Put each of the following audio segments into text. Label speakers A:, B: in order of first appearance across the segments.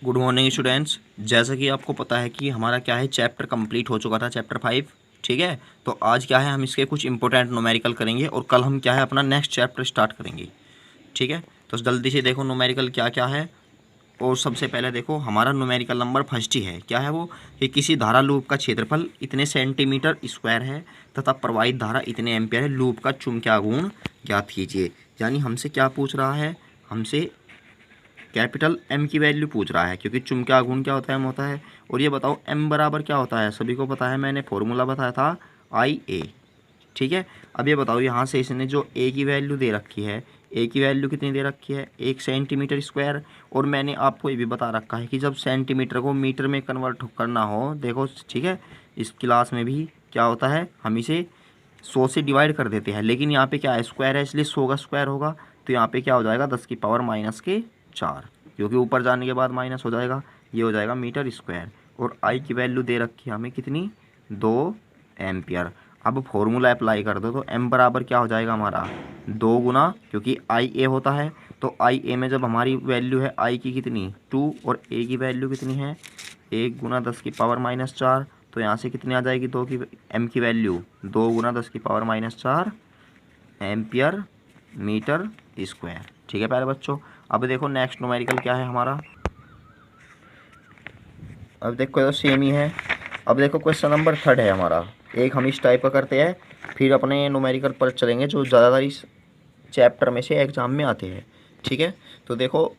A: Good morning students. जैसा कि आपको पता है कि हमारा क्या है, चैप्टर कंप्लीट हो चुका था, चैप्टर 5। ठीक है, तो आज क्या है, हम इसके कुछ इंपॉर्टेंट न्यूमेरिकल करेंगे और कल हम क्या है अपना नेक्स्ट चैप्टर स्टार्ट करेंगे। ठीक है, तो जल्दी से देखो न्यूमेरिकल क्या क्या है। और सबसे पहले देखो हमारा न्यूमेरिकल नंबर फर्स्ट ही है, क्या है वो, कि किसी धारा लूप का क्षेत्रफल इतने सेंटीमीटर स्क्वायर है तथा प्रवाहित धारा इतने एम्पियर है, लूप का चुंबकीय गुण ज्ञात कीजिए। यानी हमसे क्या पूछ रहा है, हमसे कैपिटल एम की वैल्यू पूछ रहा है, क्योंकि चुंबकीय गुण क्या होता है, एम होता है। और ये बताओ एम बराबर क्या होता है, सभी को पता है, मैंने फॉर्मूला बताया था आई ए। ठीक है, अब ये बताओ यहाँ से इसने जो ए की वैल्यू दे रखी है, ए की वैल्यू कितनी दे रखी है, 1 सेंटीमीटर स्क्वायर। और मैंने आपको ये भी बता रखा है कि जब सेंटीमीटर को मीटर में कन्वर्ट करना हो, देखो ठीक है, इस क्लास में भी क्या होता है, हम इसे 100 से डिवाइड कर देते हैं, लेकिन यहाँ पे क्या है, स्क्वायर है, इसलिए 100 का स्क्वायर होगा। तो यहाँ पे क्या हो जाएगा, 10⁻⁴, क्योंकि ऊपर जाने के बाद माइनस हो जाएगा, ये हो जाएगा मीटर स्क्वायर। और आई की वैल्यू दे रखी है हमें कितनी, 2 एम्पियर। अब फॉर्मूला अप्लाई कर दो तो एम बराबर क्या हो जाएगा हमारा, 2 गुना, क्योंकि आई ए होता है, तो आई ए में जब हमारी वैल्यू है आई की कितनी 2 और ए की वैल्यू कितनी है 1 गुना 10⁻⁴, तो यहाँ से कितनी आ जाएगी, 2 की एम की वैल्यू 2 गुना 10⁻⁴ एम्पियर मीटर स्क्वायर। ठीक है प्यारे बच्चों, अब देखो नेक्स्ट न्यूमेरिकल क्या है हमारा। अब देखो सेम ही है। अब देखो क्वेश्चन नंबर 3 है हमारा, एक हम इस टाइप का करते हैं, फिर अपने न्यूमेरिकल पर चलेंगे जो ज़्यादातर इस चैप्टर में से एग्जाम में आते हैं। ठीक है, तो देखो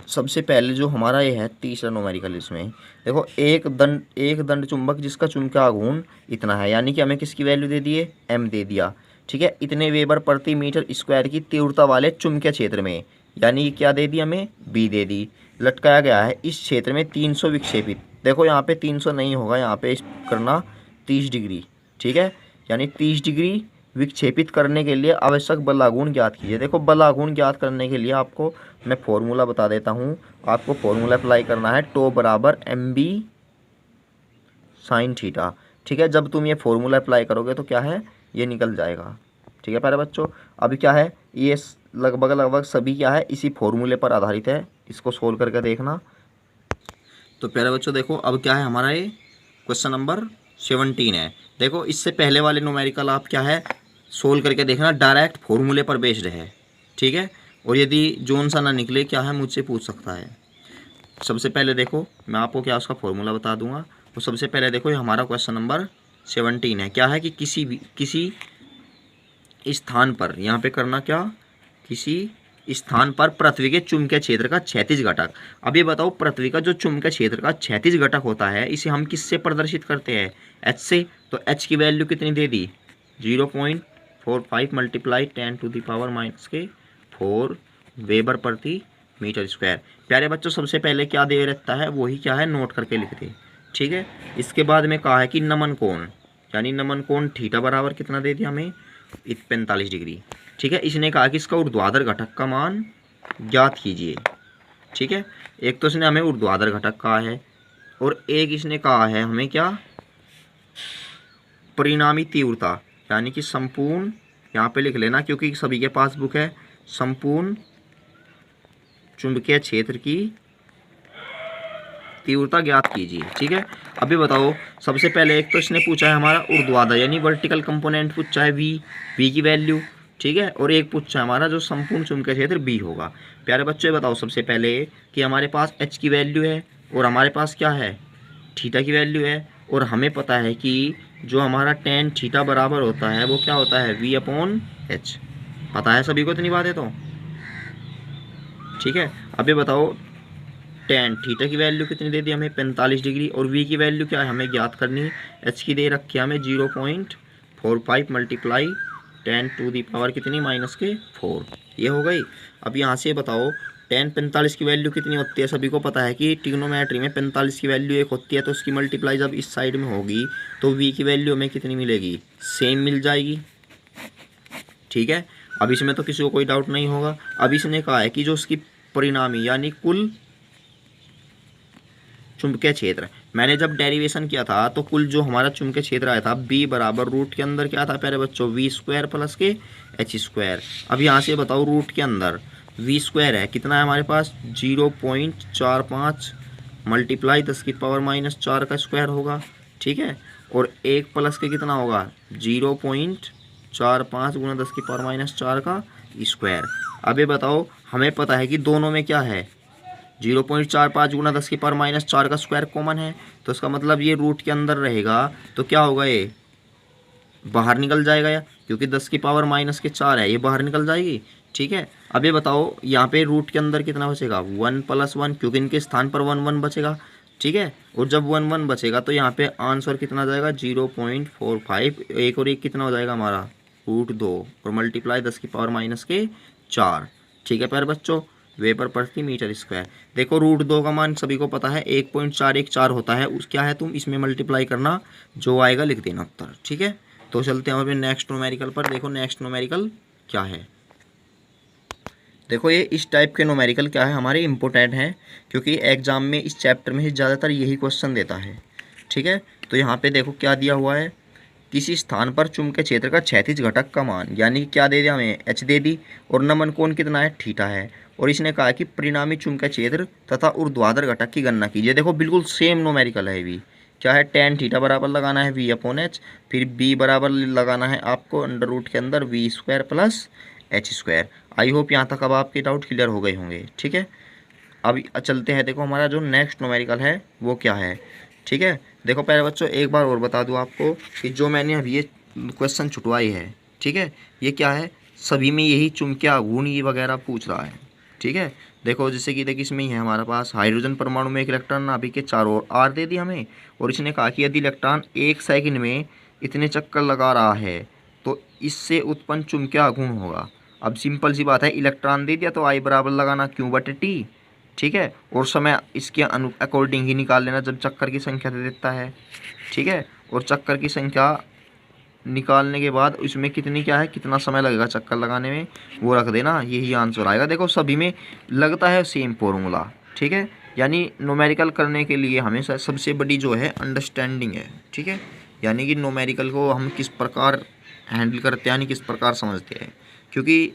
A: सबसे पहले जो हमारा ये है तीसरा न्यूमेरिकल, इसमें देखो एक दंड चुंबक जिसका चुंबकीय गुण इतना है, यानी कि हमें किसकी वैल्यू दे दिए, एम दे दिया। ठीक है, इतने वेबर प्रति मीटर स्क्वायर की तीव्रता वाले चुंबकीय क्षेत्र में, यानी क्या दे दी हमें, बी दे दी, लटकाया गया है इस क्षेत्र में 300 विक्षेपित। देखो यहाँ पे 300 नहीं होगा, यहाँ पे करना 30 डिग्री। ठीक है, यानी 30 डिग्री विक्षेपित करने के लिए आवश्यक बलागुण ज्ञात कीजिए। देखो बलागुण ज्ञात करने के लिए आपको मैं फॉर्मूला बता देता हूँ, आपको फॉर्मूला अप्लाई करना है, टो बराबर एम बी साइन थीटा। ठीक है, जब तुम ये फॉर्मूला अप्लाई करोगे तो क्या है, ये निकल जाएगा। ठीक है प्यारे बच्चों, अभी क्या है, ये लगभग सभी क्या है इसी फॉर्मूले पर आधारित है, इसको सोल्व करके देखना। तो प्यारे बच्चों देखो अब क्या है हमारा, ये क्वेश्चन नंबर 17 है। देखो इससे पहले वाले न्यूमेरिकल आप क्या है सोल्व करके देखना, डायरेक्ट फॉर्मूले पर बेस्ड है। ठीक है, और यदि जोन सा ना निकले क्या है, मुझसे पूछ सकता है। सबसे पहले देखो मैं आपको क्या उसका फॉर्मूला बता दूंगा। तो सबसे पहले देखो ये हमारा क्वेश्चन नंबर 17 है, क्या है कि किसी स्थान पर, यहाँ पे करना क्या, किसी स्थान पर पृथ्वी के चुंबकीय क्षेत्र का क्षैतिज घटक। अब ये बताओ पृथ्वी का जो चुंबकीय क्षेत्र का क्षैतिज घटक होता है, इसे हम किससे प्रदर्शित करते हैं, एच से। तो एच की वैल्यू कितनी दे दी, 0.45 मल्टीप्लाई 10⁻⁴ वेबर प्रति मीटर स्क्वायर। प्यारे बच्चों सबसे पहले क्या दे रहता है, वही क्या है नोट करके लिखते। ठीक है, इसके बाद में कहा है कि नमन कोण, यानी नमन कोण थीटा बराबर कितना दे दिया हमें, 45 डिग्री। ठीक है, इसने कहा कि इसका ऊर्ध्वाधर घटक का मान ज्ञात कीजिए। ठीक है, एक तो इसने हमें ऊर्ध्वाधर घटक कहा है, और एक इसने कहा है हमें क्या, परिणामी तीव्रता, यानी कि संपूर्ण, यहाँ पे लिख लेना क्योंकि सभी के पास बुक है, संपूर्ण चुंबकीय क्षेत्र की तीव्रता ज्ञात कीजिए। ठीक है, अभी बताओ सबसे पहले एक तो इसने पूछा है हमारा ऊर्ध्वाधर यानी वर्टिकल कंपोनेंट पूछा है वी की वैल्यू। ठीक है, और एक पूछा है हमारा जो संपूर्ण चुंबकीय क्षेत्र बी होगा। प्यारे बच्चों बताओ सबसे पहले कि हमारे पास एच की वैल्यू है और हमारे पास क्या है, थीटा की वैल्यू है, और हमें पता है कि जो हमारा tan थीटा बराबर होता है वो क्या होता है, V/H। पता है सभी को इतनी बातें तो। ठीक है, अभी बताओ tan थीटा की वैल्यू कितनी दे दी हमें, 45 डिग्री, और V की वैल्यू क्या है हमें ज्ञात करनी, H की दे रखी है हमें 0.45 मल्टीप्लाई 10⁻⁴ कितनी -4, ये हो गई। अब यहाँ से बताओ tan 45 की वैल्यू कितनी होती है, सभी को पता है कि ट्रिग्नोमेट्री में 45 की वैल्यू 1 होती है, तो उसकी मल्टीप्लाई जब इस साइड में होगी तो V की वैल्यू हमें कितनी मिलेगी, सेम मिल जाएगी। ठीक है, अब इसमें तो किसी को कोई डाउट नहीं होगा। अब इसने कहा है कि जो उसकी परिणामी यानी कुल चुंबकीय क्षेत्र, मैंने जब डेरिवेशन किया था तो कुल जो हमारा चुंबकीय क्षेत्र आया था बी बराबर रूट के अंदर क्या था प्यारे बच्चों, V² प्लस के H²। अब यहाँ से बताओ रूट के अंदर V² है कितना है हमारे पास, 0.45 मल्टीप्लाई 10⁻⁴ का स्क्वायर होगा, ठीक है। और 1 प्लस के कितना होगा 0.45 गुना 10⁻⁴ का स्क्वायर। अब ये बताओ, हमें पता है कि दोनों में क्या है 0.45 गुना 10⁻⁴ का स्क्वायर कॉमन है, तो इसका मतलब ये रूट के अंदर रहेगा, तो क्या होगा ये बाहर निकल जाएगा, या क्योंकि 10⁻⁴ है, ये बाहर निकल जाएगी, ठीक है। अब ये बताओ यहाँ पे रूट के अंदर कितना बचेगा 1 + 1, क्योंकि इनके स्थान पर 1 1 बचेगा, ठीक है। और जब 1 1 बचेगा तो यहाँ पे आंसर कितना जाएगा 0.45, एक और एक कितना हो जाएगा हमारा √2 और मल्टीप्लाई 10⁻⁴, ठीक है प्यारे बच्चों, वेबर प्रति मीटर स्क्वायर। देखो √2 का मान सभी को पता है 1.414 होता है, उस क्या है तुम इसमें मल्टीप्लाई करना, जो आएगा लिख देना उत्तर, ठीक है। तो चलते हैं अपने नेक्स्ट न्यूमेरिकल पर। देखो नेक्स्ट न्यूमेरिकल क्या है। देखो ये इस टाइप के न्यूमेरिकल क्या है हमारे इम्पोर्टेंट हैं, क्योंकि एग्जाम में इस चैप्टर में ज़्यादातर यही क्वेश्चन देता है, ठीक है। तो यहाँ पे देखो क्या दिया हुआ है, किसी स्थान पर चुंबकीय क्षेत्र का क्षैतिज घटक का मान, यानी क्या दे दिया हमें h दे दी, और नमन कोण कितना है थीटा है, और इसने कहा कि परिणामी चुंबकीय क्षेत्र तथा ऊर्ध्वाधर घटक की गणना कीजिए। देखो बिल्कुल सेम न्यूमेरिकल है भी, क्या है tan थीटा बराबर लगाना है v/h, फिर b बराबर लगाना है आपको अंडर रूट के अंदर v² + h²। आई होप यहाँ तक अब आपके डाउट क्लियर हो गए होंगे, ठीक है। अब चलते हैं, देखो हमारा जो नेक्स्ट न्यूमेरिकल है वो क्या है, ठीक है। देखो पहले बच्चों एक बार और बता दूं आपको कि जो मैंने अभी ये क्वेश्चन छुटवाई है, ठीक है, ये क्या है, सभी में यही चुंबकीय आघूर्ण ये वगैरह पूछ रहा है, ठीक है। देखो जैसे कि देखिए इसमें ही है हमारे पास हाइड्रोजन परमाणु में एक इलेक्ट्रॉन नाभिक के चारों ओर आर दे दी हमें, और इसने कहा कि यदि इलेक्ट्रॉन 1 सेकंड में इतने चक्कर लगा रहा है तो इससे उत्पन्न चुंबकीय आघूर्ण होगा। अब सिंपल सी बात है, इलेक्ट्रॉन दे दिया तो आई बराबर लगाना Q/T, ठीक है, और समय इसके अकॉर्डिंग ही निकाल लेना जब चक्कर की संख्या दे देता है, ठीक है। और चक्कर की संख्या निकालने के बाद इसमें कितनी क्या है, कितना समय लगेगा चक्कर लगाने में, वो रख देना, यही आंसर आएगा। देखो सभी में लगता है सेम फॉर्मूला, ठीक है। यानी न्यूमेरिकल करने के लिए हमें सबसे बड़ी जो है अंडरस्टैंडिंग है, ठीक है, यानी कि न्यूमेरिकल को हम किस प्रकार हैंडल करते हैं, यानी किस प्रकार समझते हैं, क्योंकि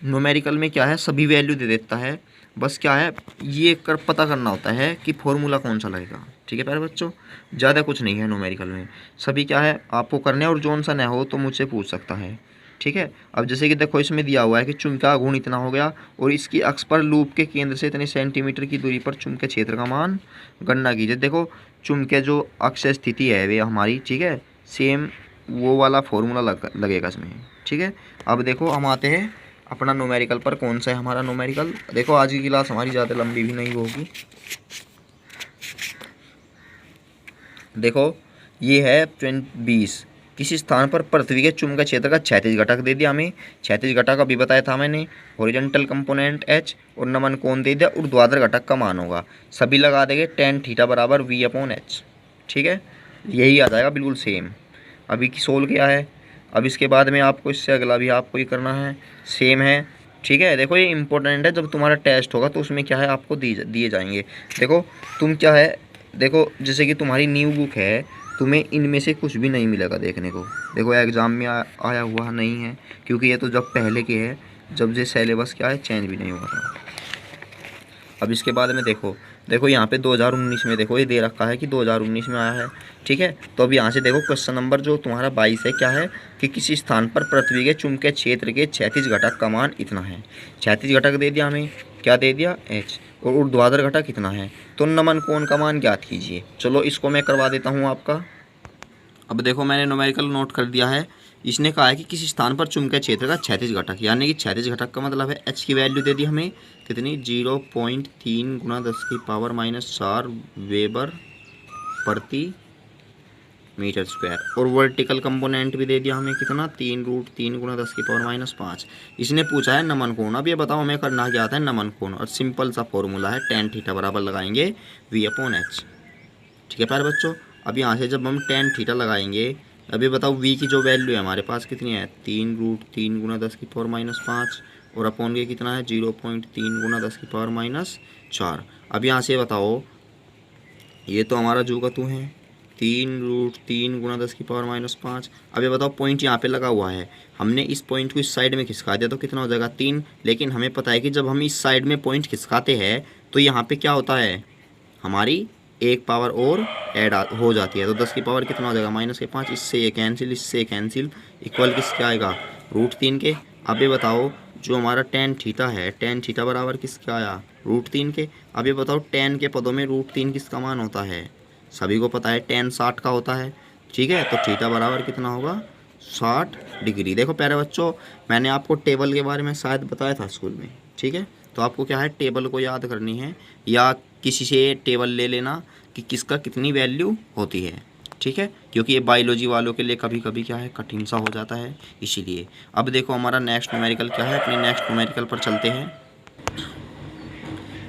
A: न्यूमेरिकल में क्या है सभी वैल्यू दे देता है, बस क्या है ये पता करना होता है कि फॉर्मूला कौन सा लगेगा, ठीक है प्यारे बच्चों। ज़्यादा कुछ नहीं है न्यूमेरिकल में, सभी क्या है आपको करने, और जोन सा न हो तो मुझसे पूछ सकता है, ठीक है। अब जैसे कि देखो इसमें दिया हुआ है कि चुंबकीय आघूर्ण इतना हो गया, और इसकी अक्ष पर लूप के केंद्र से इतने सेंटीमीटर की दूरी पर चुंबकीय क्षेत्र का मान गणना कीजिए। देखो चुंबकीय जो अक्ष स्थिति है वे हमारी, ठीक है, सेम वो वाला फॉर्मूला लगेगा इसमें, ठीक है। अब देखो हम आते हैं अपना न्यूमेरिकल पर, कौन सा है हमारा न्यूमेरिकल। देखो आज की क्लास हमारी ज़्यादा लंबी भी नहीं होगी। देखो ये है 20, किसी स्थान पर पृथ्वी के चुंबकीय क्षेत्र का क्षैतिज घटक दे दिया हमें, क्षैतिज घटक अभी बताया था मैंने, हॉरिजॉन्टल कंपोनेंट h, और नमन कोण दे दिया, ऊर्ध्वाधर घटक का मान होगा, सभी लगा देंगे tan थीटा बराबर v/h, ठीक है, यही आ जाएगा बिल्कुल सेम। अभी की सोल्व किया है, अब इसके बाद में आपको इससे अगला भी आपको ये करना है, सेम है, ठीक है। देखो ये इंपॉर्टेंट है, जब तुम्हारा टेस्ट होगा तो उसमें क्या है आपको दिए जाएंगे। देखो तुम क्या है, देखो जैसे कि तुम्हारी न्यू बुक है, तुम्हें इनमें से कुछ भी नहीं मिलेगा देखने को। देखो एग्ज़ाम में आया हुआ नहीं है, क्योंकि ये तो जब पहले के है, जब ये सिलेबस क्या है चेंज भी नहीं हुआ था। अब इसके बाद में देखो यहाँ पे 2019 में देखो ये दे रखा है कि 2019 में आया है, ठीक है। तो अब यहाँ से देखो क्वेश्चन नंबर जो तुम्हारा 22 है, क्या है कि किसी स्थान पर पृथ्वी के चुंबकीय क्षेत्र के क्षैतिज घटक का मान इतना है। क्षैतिज घटक दे दिया हमें, क्या दे दिया h, और ऊर्ध्वाधर घटक कितना है, तो नमन कोण का मान ज्ञात कीजिए। चलो इसको मैं करवा देता हूँ आपका। अब देखो मैंने न्यूमेरिकल नोट कर दिया है, इसने कहा है कि किसी स्थान पर चुंबकीय क्षेत्र का क्षैतिज घटक, यानी कि क्षैतिज घटक का मतलब है h की वैल्यू दे दी हमें कितनी 0.3 गुना 10⁻⁴ वेबर प्रति मीटर स्क्वायर, और वर्टिकल कंपोनेंट भी दे दिया हमें कितना 3√3 गुना 10⁻⁵। इसने पूछा है नमन कोण। अब ये बताओ हमें करना क्या आता है नमन कोण, और सिंपल सा फॉर्मूला है tan थीटा बराबर लगाएंगे v/h, ठीक है प्यारे बच्चों। अब यहाँ से जब हम tan थीटा लगाएंगे, अभी बताओ v की जो वैल्यू है हमारे पास कितनी है 3√3 गुना 10⁻⁵, और अपॉन के कितना है 0.3 गुना 10⁻⁴। अब यहाँ से बताओ ये तो हमारा जू का तू है 3√3 गुना 10⁻⁵। अब ये बताओ पॉइंट यहाँ पे लगा हुआ है, हमने इस पॉइंट को इस साइड में खिसका दिया तो कितना हो जाएगा 3, लेकिन हमें पता है कि जब हम इस साइड में पॉइंट खिसकाते हैं तो यहाँ पे क्या होता है हमारी एक पावर और ऐड हो जाती है। तो 10 की पावर कितना हो जाएगा -5, इससे ये कैंसिल, इससे कैंसिल, इक्वल किसके आएगा √3 के। अब ये बताओ जो हमारा टेन थीटा है, टेन थीटा बराबर किसका आया √3 के। अब ये बताओ टेन के पदों में √3 किसका मान होता है, सभी को पता है टेन 60 का होता है, ठीक है। तो थीटा बराबर कितना होगा 60 डिग्री। देखो प्यारे बच्चों, मैंने आपको टेबल के बारे में शायद बताया था स्कूल में, ठीक है। तो आपको क्या है टेबल को याद करनी है या किसी से टेबल ले लेना कि किसका कितनी वैल्यू होती है, ठीक है, क्योंकि ये बायोलॉजी वालों के लिए कभी कभी क्या है कठिन सा हो जाता है इसीलिए। अब देखो हमारा नेक्स्ट न्यूमेरिकल क्या है, अपने नेक्स्ट न्यूमेरिकल पर चलते हैं।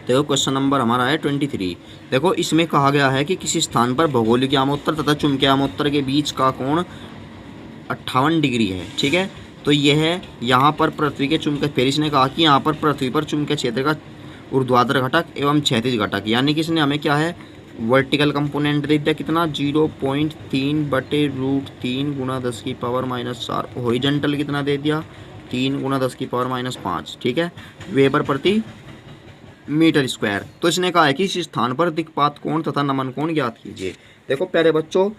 A: देखो क्वेश्चन नंबर हमारा है 23। देखो इसमें कहा गया है कि किसी स्थान पर भौगोलिक यामोत्तर तथा चुंबकीय यामोत्तर के बीच का कोण 58 डिग्री है, ठीक है। तो यह है यहाँ पर पृथ्वी के चुंबकीय, फिर इसने कहा कि यहाँ पर पृथ्वी पर चुंबकीय क्षेत्र का ऊर्ध्वाधर घटक एवं क्षैतिज घटक, यानी कि इसने हमें क्या है वर्टिकल कंपोनेंट दे दिया कितना 0.3/√3 गुणा 10 की पावर -4, हॉरिजॉन्टल कितना दे दिया 3 गुणा 10 की पावर -5, ठीक है, वेबर प्रति मीटर स्क्वायर। तो इसने कहा है कि इस स्थान पर दिक्पात कोण तथा नमन कोण ज्ञात कीजिए। देखो प्यारे बच्चों,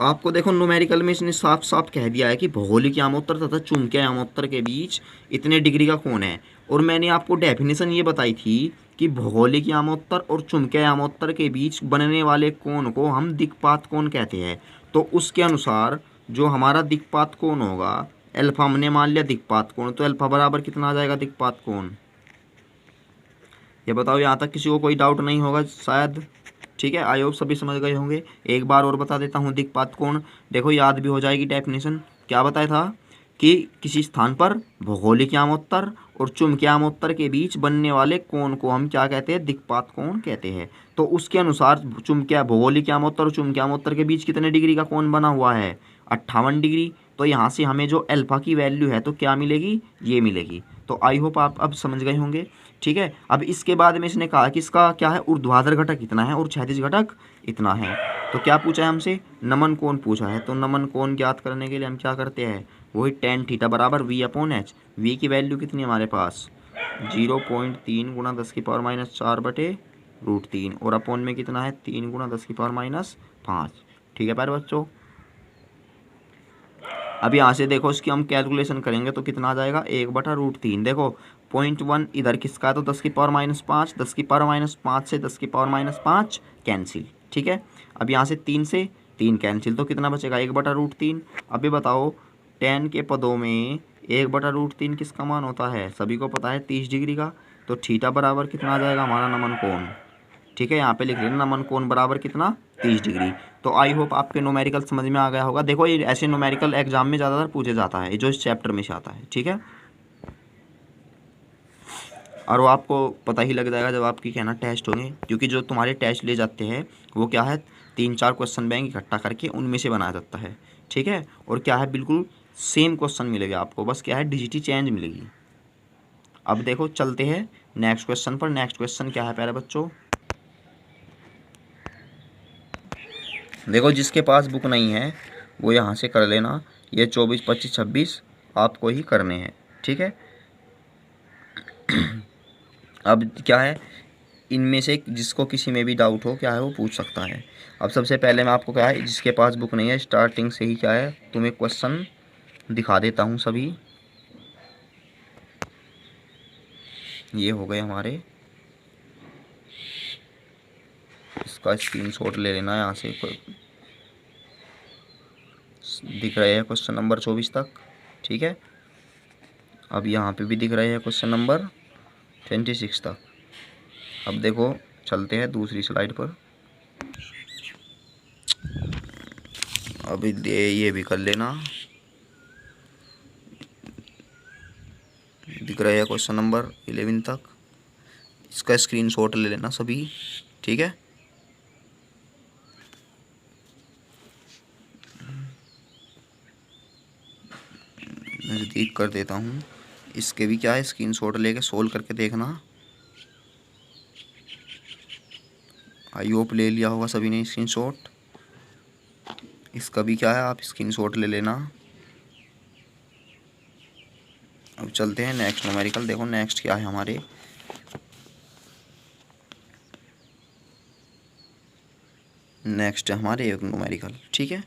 A: आपको देखो न्यूमेरिकल में इसने साफ साफ कह दिया है कि भौगोलिक यामोत्तर तथा चुंबकीय यामोत्तर के बीच इतने डिग्री का कोण है। और मैंने आपको डेफिनेशन ये बताई थी कि भौगोलिक यामोत्तर और चुंबकीय यामोत्तर के बीच बनने वाले कोण को हम दिक्पात कोण कहते हैं। तो उसके अनुसार जो हमारा दिक्पात कोण होगा अल्फा, हमने मान लिया दिक्पात कोण, तो अल्फा बराबर कितना आ जाएगा दिक्पात कोण, ये बताओ। यहाँ तक किसी को कोई डाउट नहीं होगा शायद, ठीक है। आई होप सभी समझ गए होंगे। एक बार और बता देता हूँ दिक्पात कोण, देखो याद भी हो जाएगी डेफिनेशन। क्या बताया था कि किसी स्थान पर भौगोलिक यामोत्तर और चुंबकीय यामोत्तर के बीच बनने वाले कोण को हम क्या कहते हैं दिक्पात कोण कहते हैं। तो उसके अनुसार चुंबकीय भौगोलिक यामोत्तर और चुंबकीय यामोत्तर के बीच कितने डिग्री का कोण बना हुआ है 58 डिग्री। तो यहाँ से हमें जो अल्फा की वैल्यू है तो क्या मिलेगी, ये मिलेगी। तो आई होप आप अब समझ गए होंगे, ठीक है। अब इसके बाद में इसने कहा कि इसका क्या है ऊर्ध्वाधर घटक इतना है और क्षैतिज घटक इतना है। तो क्या पूछा है हमसे, नमन कोण पूछा है। तो नमन कोण ज्ञात करने के लिए हम क्या करते हैं, वही टेन थीटा बराबर V/H। V की वैल्यू कितनी है हमारे पास 0.3 गुणा 10 की पावर -4/√3 और अपॉन में कितना है 3 गुणा 10 की पावर -5, ठीक है प्यारे बच्चों। अब यहाँ से देखो इसकी हम कैलकुलेशन करेंगे तो कितना आ जाएगा 1/√3। देखो 0.1 इधर किसका है तो 10 की पावर -5, 10 की पावर -5 से 10 की पावर -5 कैंसिल, ठीक है। अब यहाँ से 3 से 3 कैंसिल, तो कितना बचेगा 1/√3। अब ये बताओ 10 के पदों में 1/√3 किसका मान होता है, सभी को पता है 30 डिग्री का। तो थीटा बराबर कितना आ जाएगा हमारा नमन कोण, ठीक है। यहाँ पे लिख लेना नमन कोण बराबर कितना 30 डिग्री। तो आई होप आपके न्यूमेरिकल समझ में आ गया होगा। देखो ये ऐसे न्यूमेरिकल एग्जाम में ज़्यादातर पूछे जाता है जो इस चैप्टर में से आता है, ठीक है। और वो आपको पता ही लग जाएगा जब आपकी कहना टेस्ट होंगे, क्योंकि जो तुम्हारे टेस्ट ले जाते हैं वो क्या है 3-4 क्वेश्चन बैंक इकट्ठा करके उनमें से बनाया जाता है, ठीक है। और क्या है बिल्कुल सेम क्वेश्चन मिलेगा आपको, बस क्या है डिजिटी चेंज मिलेगी। अब देखो चलते हैं नेक्स्ट क्वेश्चन पर। नेक्स्ट क्वेश्चन क्या है प्यारे बच्चों, देखो जिसके पास बुक नहीं है वो यहाँ से कर लेना, ये 24, 25, 26 आपको ही करने हैं, ठीक है। अब क्या है इनमें से जिसको किसी में भी डाउट हो क्या है वो पूछ सकता है। अब सबसे पहले मैं आपको क्या है जिसके पास बुक नहीं है स्टार्टिंग से ही क्या है तुम्हें क्वेश्चन दिखा देता हूँ सभी। ये हो गए हमारे, इसका स्क्रीनशॉट ले लेना यहाँ से, दिख रहे हैं क्वेश्चन नंबर 24 तक, ठीक है। अब यहाँ पे भी दिख रहे हैं क्वेश्चन नंबर 26 तक। अब देखो चलते हैं दूसरी स्लाइड पर। अब ये भी कर लेना, दिख रहे हैं क्वेश्चन नंबर 11 तक, इसका स्क्रीनशॉट ले लेना सभी, ठीक है। नज़दीक कर देता हूँ, इसके भी क्या है स्क्रीनशॉट लेके सोल्व करके देखना। आई होप ले लिया होगा सभी ने स्क्रीनशॉट। इसका भी क्या है आप स्क्रीनशॉट ले लेना। अब चलते हैं नेक्स्ट न्यूमेरिकल। देखो नेक्स्ट क्या है हमारे, नेक्स्ट है हमारे एक न्यूमेरिकल। ठीक है,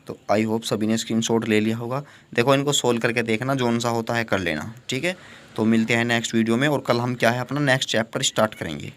A: तो आई होप सभी ने स्क्रीनशॉट ले लिया होगा। देखो इनको सोल्व करके देखना, जोन सा होता है कर लेना। ठीक है, तो मिलते हैं नेक्स्ट वीडियो में, और कल हम क्या है अपना नेक्स्ट चैप्टर स्टार्ट करेंगे।